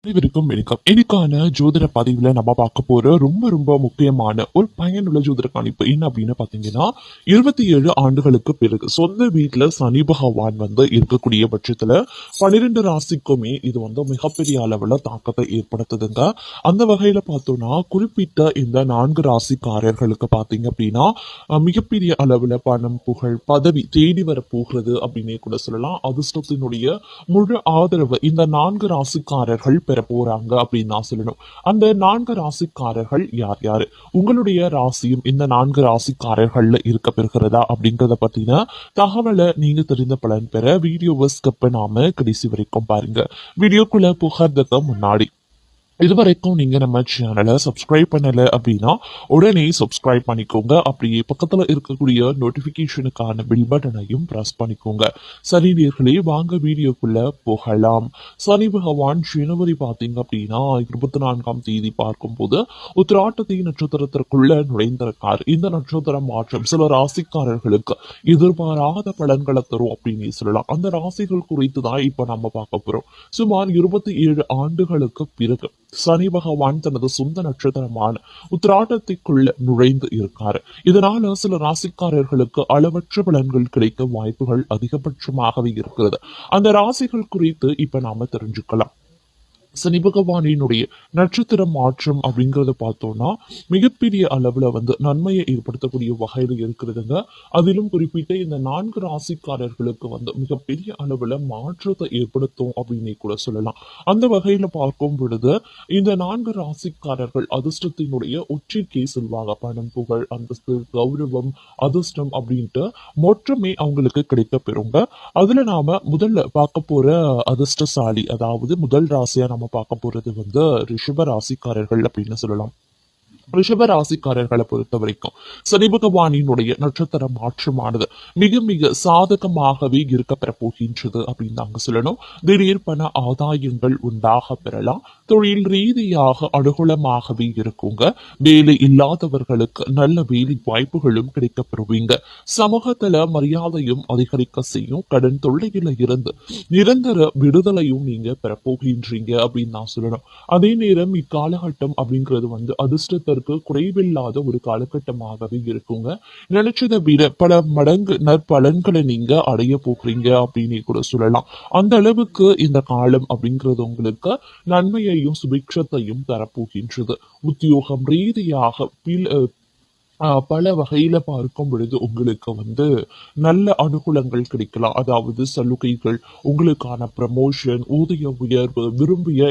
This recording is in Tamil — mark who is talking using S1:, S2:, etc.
S1: அனைவருக்கும் வணக்கம். இன்னைக்கான ஜோதிட பதிவுல நம்ம பார்க்க போற ரொம்ப ரொம்ப முக்கியமான ஒரு பயனுள்ள ஜோதிட கணிப்பு என்ன அப்படின்னு பாத்தீங்கன்னா, 27 ஆண்டுகளுக்கு பிறகு சொந்த வீட்டுல சனி பகவான் இருக்கக்கூடிய பட்சத்துல 12 ராசிக்குமே இது மிகப்பெரிய அளவுல தாக்கத்தை ஏற்படுத்துதுங்க. அந்த வகையில பார்த்தோம்னா குறிப்பிட்ட இந்த 4 ராசிக்காரர்களுக்கு பாத்தீங்க அப்படின்னா மிகப்பெரிய அளவுல பணம், புகழ், பதவி தேடி வர போகிறது அப்படின்னே கூட சொல்லலாம். அதிர்ஷ்டத்தினுடைய முழு ஆதரவு இந்த 4 ராசிக்காரர்கள் பெற போறாங்க அப்படின்னு நான் சொல்லணும். அந்த 4 ராசிக்காரர்கள் யார் யாரு, உங்களுடைய ராசியும் இந்த 4 ராசிக்காரர்கள்ல இருக்க பெறுகிறதா அப்படிங்கறத பத்தின தகவலை நீங்க தெரிந்த பலன் பெற வீடியோவை ஸ்கிப் பண்ணாம கடைசி வரைக்கும் பாருங்க. வீடியோக்குள்ள புகார்றதுக்கு முன்னாடி இதுவரைக்கும் நீங்க நம்ம சேனலை சப்ஸ்கிரைப் பண்ணல அப்படின்னா உடனே சப்ஸ்கிரைப் பண்ணிக்கோங்க. அப்படியே பக்கத்துல இருக்கக்கூடிய நோட்டிபிகேஷனுக்கான பில் பட்டனையும் பிரஸ் பண்ணிக்கோங்க. சரி நேர்களே, வாங்க வீடியோக்குள்ள போகலாம். சனி பகவான் ஜனவரி பாத்தீங்க அப்படின்னா 24ஆம் தேதி பார்க்கும்போது உத்திராட்டத்தை நட்சத்திரத்திற்குள்ள நுழைந்திருக்கார். இந்த நட்சத்திர மாற்றம் சில ராசிக்காரர்களுக்கு எதிர்பாராத பலன்களை தரும் அப்படின்னு சொல்லலாம். அந்த ராசிகள் குறித்து தான் இப்ப நம்ம பார்க்க போறோம். சுமார் 27 ஆண்டுகளுக்கு பிறகு சனி பகவான் தனது சொந்த நட்சத்திரமான உத்திராட்டத்திற்குள்ள நுழைந்து இருக்காரு. இதனால சில ராசிக்காரர்களுக்கு அளவற்ற பலன்கள் கிடைக்க வாய்ப்புகள் அதிகபட்சமாகவே இருக்கிறது. அந்த ராசிகள் குறித்து இப்ப நாம தெரிஞ்சுக்கலாம். சனி பகவானினுடைய நட்சத்திர மாற்றம் அப்படிங்கறத பார்த்தோம்னா மிகப்பெரிய அளவுல நன்மையை ஏற்படுத்தக்கூடிய வகையில இருக்கிறதுங்க. அதிலும் குறிப்பிட்ட இந்த 4 ராசிக்காரர்களுக்கு மிகப்பெரிய அளவுல மாற்றத்தை ஏற்படுத்தும் அப்படின்னு கூட சொல்லலாம். அந்த வகையில பார்க்கும் பொழுது இந்த 4 ராசிக்காரர்கள் அதிர்ஷ்டத்தினுடைய உச்சிக்கே செல்வாங்க. பணம், புகழ், அந்தஸ்து, கௌரவம், அதிர்ஷ்டம் அப்படின்ட்டு மொற்றமே அவங்களுக்கு கிடைக்க பெறுங்க. அதுல நாம முதல்ல பார்க்க போற அதிர்ஷ்டசாலி, அதாவது முதல் ராசியா நம்ம பார்க்க போறது ரிஷப ராசிக்காரர்கள் அப்படின்னு சொல்லலாம். ரிஷப ராசிக்காரர்களை பொறுத்த வரைக்கும் சனி பகவானினுடைய நட்சத்திர மாற்றமானது மிக மிக சாதகமாகவே இருக்க பெற போகின்றது அப்படின்னு நாங்க சொல்லணும். திடீர் பண ஆதாயங்கள் உண்டாக பெறலாம். தொழில் ரீதியாக அனுகூலமாகவே இருக்குங்க. வேலை இல்லாதவர்களுக்கு நல்ல வேலை வாய்ப்புகளும் கிடைக்க பெறுவீங்க. சமூகத்துல மரியாதையும் அதிகரிக்க செய்யும். கடன் தொல்லையில இருந்து நிரந்தர விடுதலையும் நீங்க பெறப்போகின்றீங்க அப்படின்னு நான் சொல்லணும். அதே நேரம் இக்காலகட்டம் அப்படிங்கிறது அதிர்ஷ்டத்திற்கு குறைவில்லாத ஒரு காலகட்டமாகவே இருக்குங்க. நினைச்சதை விட பல மடங்கு நற்பலன்களை நீங்க அடைய போகிறீங்க அப்படின்னு கூட சொல்லலாம். அந்த அளவுக்கு இந்த காலம் அப்படிங்கிறது உங்களுக்கு நன்மையையும் சுபிக்ஷத்தையும் தரப்போகின்றது. உத்தியோகம் ரீதியாக பல வகையில பார்க்கும் பொழுது உங்களுக்கு நல்ல அனுகூலங்கள் கிடைக்கலாம். அதாவது சலுகைகள், உங்களுக்கான ப்ரமோஷன், ஊதிய உயர்வு, விரும்பிய